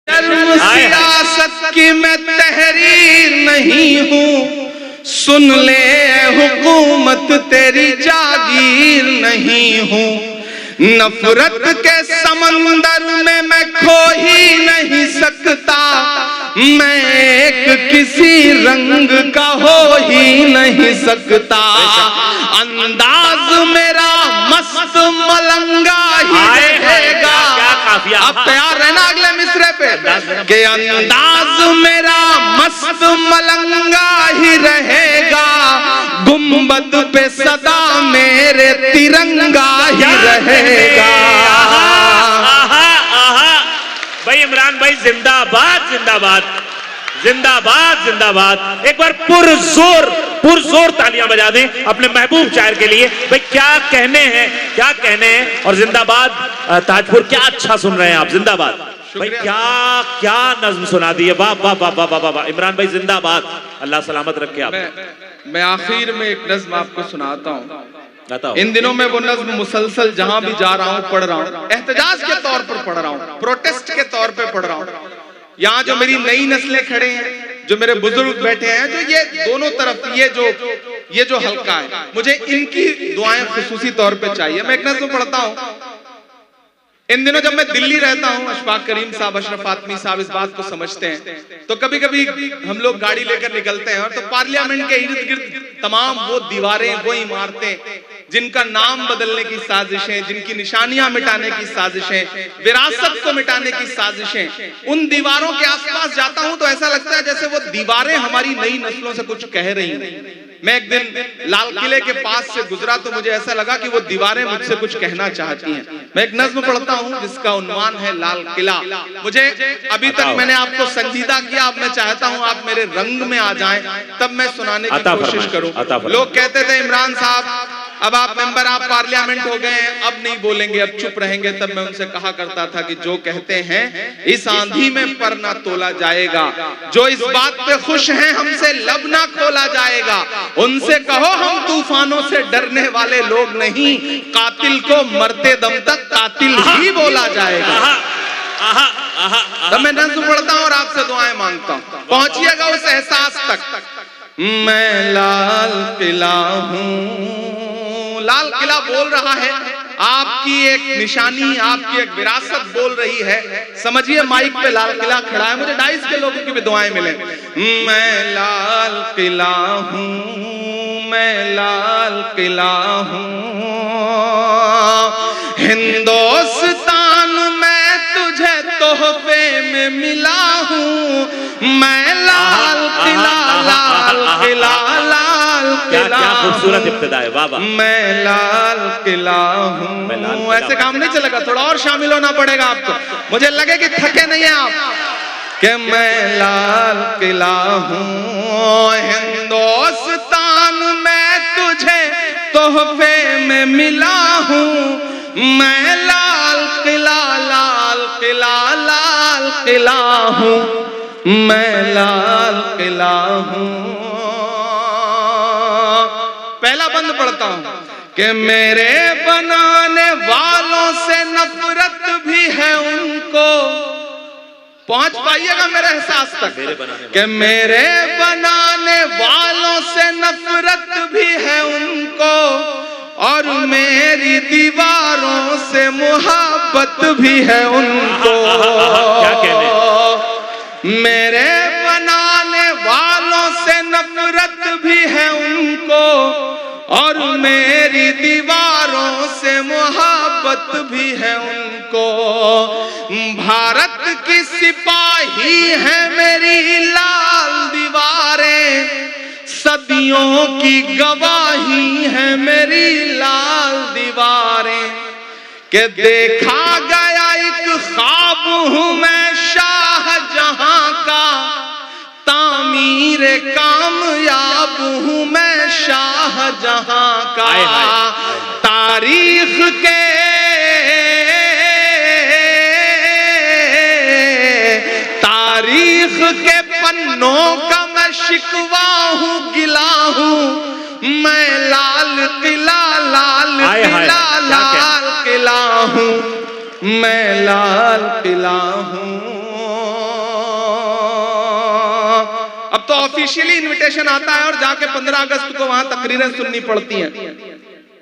सियासत की मैं तहरीर नहीं हूँ, सुन ले हुकूमत तेरी जागीर नहीं हूँ। नफरत के समंदर में मैं खो ही नहीं सकता, मैं एक किसी रंग का हो ही नहीं सकता। अंदाज मेरा मस्त मलंगा ही रहेगा। अब तैयार रहना अगले मिसरे पे कि अंदाज मेरा मस्त मलंगा ही रहेगा, गुंबद पे सदा मेरे तिरंगा ही रहेगा। भाई इमरान भाई जिंदाबाद जिंदाबाद जिंदाबाद जिंदाबाद। एक बार पुरजोर तालियां बजा दें अपने महबूब शायर के लिए। भाई क्या कहने हैं और जिंदाबाद ताजपुर, क्या अच्छा सुन रहे हैं आप, जिंदाबाद भाई। क्या नज्म सुना दी है, वाह वाह वाह वाह वाह वाह। इमरान भाई जिंदाबाद, अल्लाह सलामत रखे आप। मैं आखिर में एक नज्म आपको सुनाता हूँ। इन दिनों में वो नज्म मुसलसल जहां भी जा रहा हूँ पढ़ रहा हूँ, एहतजाज के तौर पर पढ़ रहा हूँ, प्रोटेस्ट के तौर पर पढ़ रहा हूँ। यहाँ जो मेरी नई नस्लें खड़े हैं, जो मेरे बुजुर्ग बैठे हैं, जो ये दोनों तरफ ये जो हल्का है, मुझे इनकी दुआएं खुसूसी तौर पे चाहिए। मैं एक नज़्म पढ़ता हूँ। इन दिनों जब मैं दिल्ली रहता हूँ, अशफाक करीम साहब, अशरफ आतमी साहब इस बात को समझते हैं, तो कभी कभी हम लोग गाड़ी लेकर निकलते हैं और तो पार्लियामेंट के इर्द गिर्द तमाम वो दीवारें, वो इमारतें जिनका नाम बदलने की साजिशें, जिनकी निशानियां मिटाने की साजिशें, विरासत को मिटाने की साजिशें, उन दीवारों के आसपास जाता हूं तो ऐसा लगता है जैसे वो दीवारें हमारी नई नस्लों से कुछ कह रही हैं। मैं एक दिन लाल किले के पास से गुजरा तो मुझे ऐसा लगा कि वो दीवारें मुझसे कुछ कहना चाहती हैं। मैं एक नज्म पढ़ता हूं जिसका उन्वान है लाल किला। मुझे अभी तक मैंने आपको संजीदा किया, अब मैं चाहता हूं आप मेरे रंग में आ जाएं, तब मैं सुनाने की कोशिश करूं। लोग कहते थे इमरान साहब अब आप मेंबर आप पार्लियामेंट हो गए हैं, अब नहीं बोलेंगे, अब चुप रहेंगे। तब मैं उनसे कहा करता था कि जो कहते हैं इस आंधी में पर ना तोला जाएगा, जो इस बात पे खुश हैं हमसे लब ना खोला जाएगा, उनसे कहो हम तूफानों से डरने वाले लोग नहीं, कातिल को मरते दम तक कातिल ही बोला जाएगा। तब मैं नज़्म पढ़ता हूँ और आपसे दुआएं मांगता हूँ, पहुंचिएगा उस एहसास तक। मैं लाल किला हूँ, लाल किला बोल रहा है, आपकी एक निशानी, आपकी एक विरासत बोल रही है। समझिए माइक पे लाल किला खड़ा है, मुझे 250 के लोगों की भी दुआएं मिले। मैं लाल किला हूँ, मैं लाल किला हूँ, हिंदुस्तान में तुझे तोहफे में मिला हूँ। मैं लाल किला, लाल किला, लाल किला, क्या खूबसूरत इब्तिदा है, वाह वाह। मैं लाल किला हूँ। ऐसे काम नहीं चलेगा, थोड़ा और शामिल होना पड़ेगा आपको। मुझे लगे कि थके नहीं है आप, कि मैं लाल किला हूँ, हिंदुस्तान में तुझे तोहफे में मिला हूँ। मैं लाल किला, लाल किला, लाल किला हूँ, मैं लाल किला हूँ। पहला बंद पढ़ता हूं कि मेरे बनाने वालों से नफरत भी है उनको। पहुंच पाइएगा मेरे एहसास तक कि मेरे बनाने वालों से नफरत भी है उनको, और मेरी दीवारों से मोहब्बत भी है उनको। मेरे बनाने वालों से नफरत भी है उनको, और मेरी दीवारों से मोहब्बत भी है उनको। भारत की सिपाही है मेरी लाल दीवारें, सदियों की गवाही है मेरी लाल दीवारें। कि देखा गया एक ख्वाब हूँ मैं शाहजहां का, तामीर कामयाब हूँ मैं शाहजहां का। तारीख के पन्नों का मैं शिकवा हूँ, गिला हूँ। मैं लाल किला, लाल किला, लाल किला हूँ, मैं लाल किला हूँ। अब तो ऑफिशियली इनविटेशन आता है और जाके 15 अगस्त को वहां तकरीरें सुननी पड़ती हैं,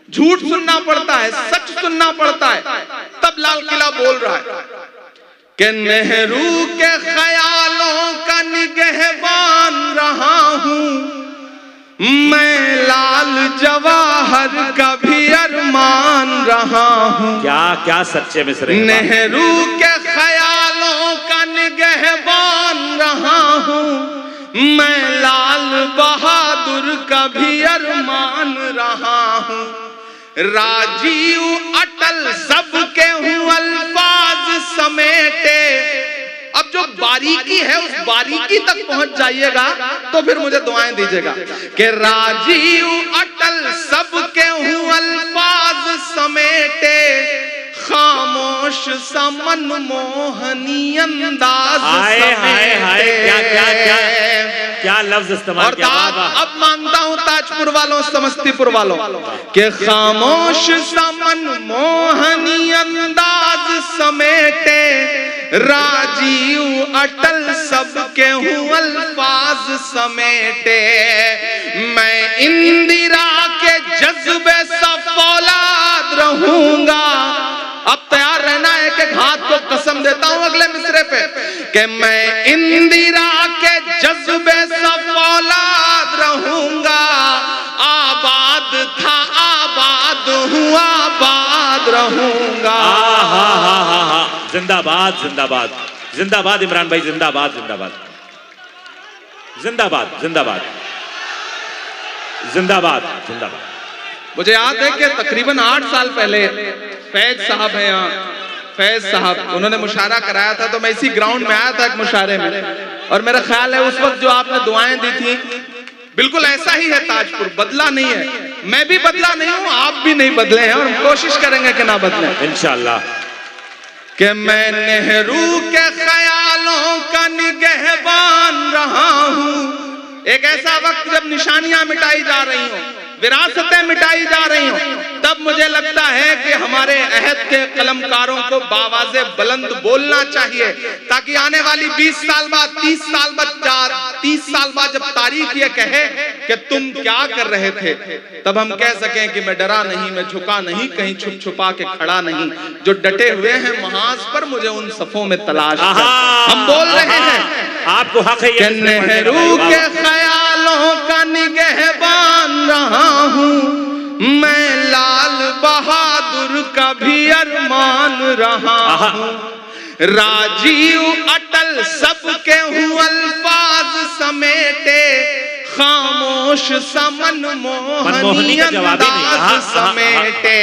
झूठ सुनना पड़ता है, सच सुनना पड़ता है। तब लाल किला बोल रहा है कि नेहरू के ख्यालों का निगहबान रहा हूं मैं, लाल जवाहर का भी अरमान रहा हूं। क्या क्या सच्चे मिसरे। नेहरू के ख्यालों का निगहबान रहा हूं मैं, लाल बहादुर का भी अरमान रहा हूं। राजीव अटल सबके हूं अल्फाज समेटे। अब जो बारीकी है उस बारीकी तक पहुंच जाइएगा तो फिर मुझे दुआएं दीजिएगा कि राजीव अटल सबके हूं अल्फाज समेटे, खामोश सा मनमोहनी अंदाज समेटे। क्या क्या क्या क्या लफ्ज इस्तेमाल और किया। अब मांगता हूं ताजपुर वालों, समस्तीपुर वालों के खामोश सा मनमोहनी अंदाज समेटे, राजीव अटल सबके हूं अल्फाज समेटे। मैं इंदिरा के जज्बे सा फौलाद रहूंगा। अब तैयार रहना है कि घात को कसम देता हूं अगले मिसरे पे कि मैं इंदिरा के जज्बे सा फौलाद रहूंगा। आबाद था आबाद हूं आबाद रहूंगा। जिंदाबाद जिंदाबाद जिंदाबाद इमरान भाई, जिंदाबाद जिंदाबाद जिंदाबाद जिंदाबाद जिंदाबाद जिंदाबाद। मुझे याद है कि तकरीबन 8 साल पहले फैज साहब हैं यहाँ, फैज साहब, उन्होंने मुशायरा कराया था तो मैं इसी ग्राउंड में आया था एक मुशायरे में, और मेरा ख्याल है उस वक्त जो आपने दुआएं दी थी बिल्कुल ऐसा ही है ताजपुर, बदला नहीं है। मैं भी बदला नहीं हूं, आप भी नहीं बदले हैं और हम कोशिश करेंगे कि ना बदले इंशाअल्लाह। कि मैं नेहरू के ख्यालों का निगहबान रहा हूं। एक ऐसा वक्त जब निशानियां मिटाई जा रही हो, विरासतें मिटाई जा रही हो, तब मुझे लगता है कि हमारे अहद के कलमकारों को बावाज़े बुलंद बोलना चाहिए, ताकि आने वाली 20 साल बाद, 30 साल बाद जब तारीख ये कहे कि तुम क्या कर रहे थे, तब हम कह सकें कि मैं डरा नहीं, मैं झुका नहीं, कहीं छुप छुपा के खड़ा नहीं। जो डटे हुए हैं महाज पर, मुझे उन सफों में तलाश कर। हम बोल रहे हैं आपको हक है कि नेहरू के ख्यालों का निगहबान रहा हूं मैं, लाल बहादुर का भी अरमान रहा हूं। राजीव अटल सबके हूं अल्फाज समेटे, खामोश सा मनमोहनी अंदाज समेटे।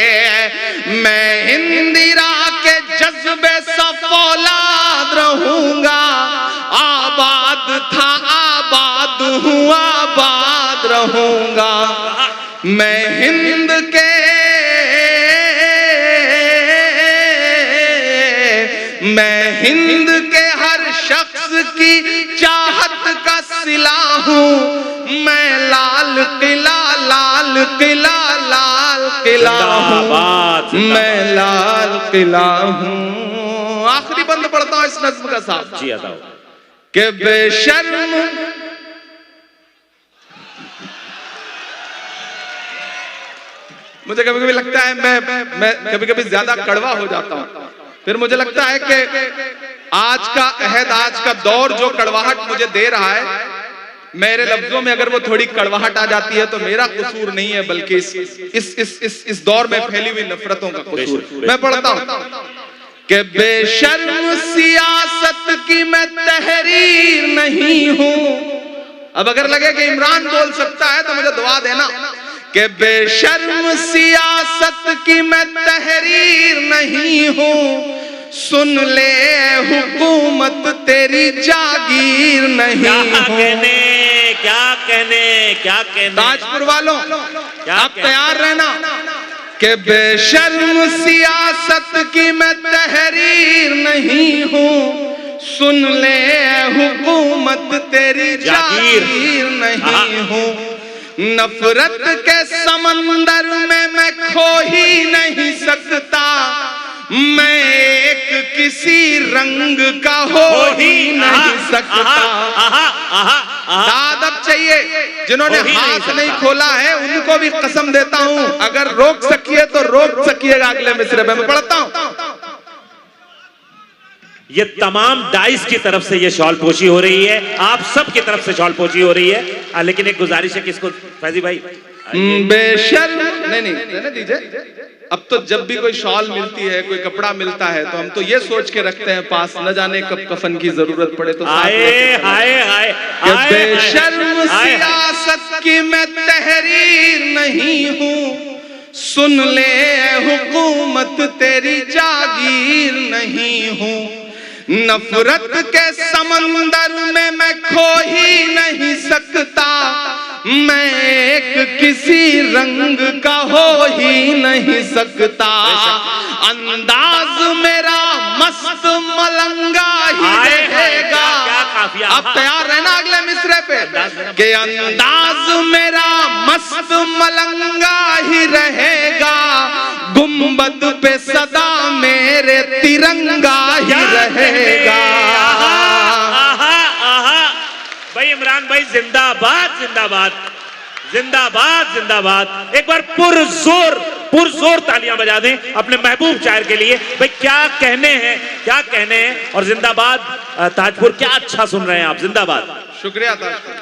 मैं इंदिरा के जज्बे सा फौलाद रहूंगा। आबाद था आबाद हूं आबाद रहूंगा। मैं हिंद के हर शख्स की चाहत का सिला हूं मैं, लाल किला लाल किला लाल किला हूं मैं, लाल किला हूं। आखिरी बंद पढ़ता हूं इस नज्म का साथ जी आता कि बेशर्म मुझे कभी कभी लगता है मैं कभी कभी ज्यादा कड़वा हो जाता हूं, फिर मुझे लगता है कि आज का अहद, आज का दौर जो कड़वाहट मुझे दे रहा है, मेरे लफ्जों में अगर वो थोड़ी कड़वाहट आ जाती है तो मेरा कसूर नहीं है, बल्कि इस दौर में फैली हुई नफरतों का कसूर। मैं पढ़ता हूं कि बेशर्म सियासत की मैं तहरीर नहीं हूं। अब अगर लगे कि इमरान बोल सकता है तो मुझे दुआ देना कि बेशर्म सियासत की मैं तहरीर नहीं हूं, सुन ले हुकूमत तेरी जागीर नहीं हूं। क्या कहने ताजपुर वालों आप तैयार रहना कि बेशर्म सियासत की मैं तहरीर नहीं हूं, सुन ले हुकूमत तेरी जागीर नहीं हूं। नफरत के समंदर में मैं खो ही नहीं सकता, मैं एक किसी रंग का हो ही नहीं सकता। जिन्होंने हो ही हाथ नहीं सकता। खोला है उनको भी कसम देता हूं, अगर रोक सकिए तो रोक सकिएगा। अगले मिसरे में मैं पढ़ता हूं। ये तमाम डाइस की तरफ से ये शॉल पोशी हो रही है, आप सब की तरफ से शॉल पोशी हो रही है। लेकिन एक गुजारिश है किसको, फैजी भाई बेशर्म नहीं रहने दीजिए। अब तो जब भी कोई शॉल मिलती है, कोई कपड़ा मिलता है, तो हम तो ये सोच के रखते हैं पास, न जाने कब कफन की जरूरत पड़े तो साथ लेके चलते हैं। बेशर्म सियासत की मैं तहरीर नहीं हूँ, सुन ले हुकूमत तेरी जागीर नहीं हूँ। नफरत के समंदर में मैं खो ही नहीं सकता, मैं एक किसी रंग का हो ही नहीं सकता। अंदाज मेरा मस्त मलंगा ही रहेगा। अब तैयार रहना अगले मिसरे पे कि अंदाज मेरा मस्त मलंगा ही रहेगा, गुंबद पे सदा मेरे तिरंगा ही रहेगा। भाई इमरान भाई जिंदाबाद जिंदाबाद जिंदाबाद जिंदाबाद। एक बार पुरजोर तालियां बजा दें अपने महबूब शायर के लिए। भाई क्या कहने हैं, क्या कहने हैं। और जिंदाबाद ताजपुर, क्या अच्छा सुन रहे हैं आप, जिंदाबाद। शुक्रिया ताजपुर।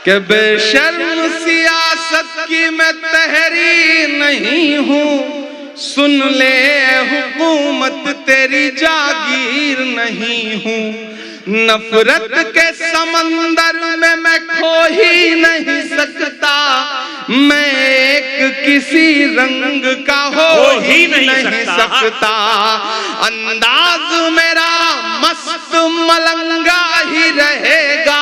कि बेशर्म सियासत की मैं तहरीर नहीं हूँ, सुन ले हुकूमत तेरी जागीर नहीं हूँ। नफरत के समंदर में मैं खो ही नहीं सकता, मैं एक किसी रंग का हो ही नहीं सकता। अंदाज मेरा मस्त मलंगा ही रहेगा,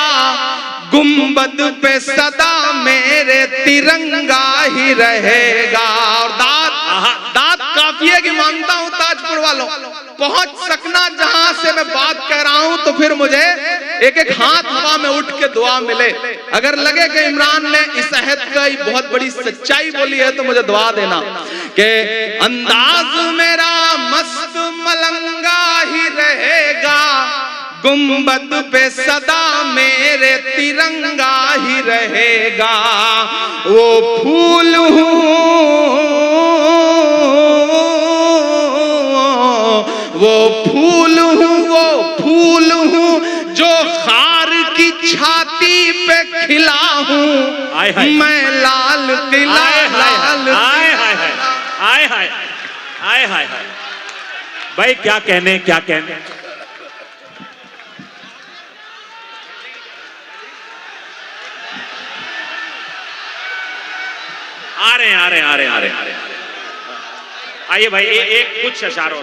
गुंबद पे सदा मेरे तिरंगा ही रहेगा। और दाद काफी है कि मानता हूं ताजपुर वालों, पहुंच सकना जहां से मैं बात कह रहा हूं, तो फिर मुझे एक एक हाथ हवा में उठ के दुआ मिले। अगर लगे कि इमरान ने इस अहद का बहुत बड़ी सच्चाई बोली है तो मुझे दुआ देना कि अंदाज मेरा मस्त मलंगा ही रहेगा, गुंबद पे सदा मेरे तिरंगा ही रहेगा। वो फूल हूँ, वो फूल हूँ, वो फूल हूँ जो खार की छाती पे खिला हूँ। मैं लाल किला लाल। हाय भाई क्या कहने, क्या कहने। आ रहे हैं। आइए भाई, एक कुछ इशारों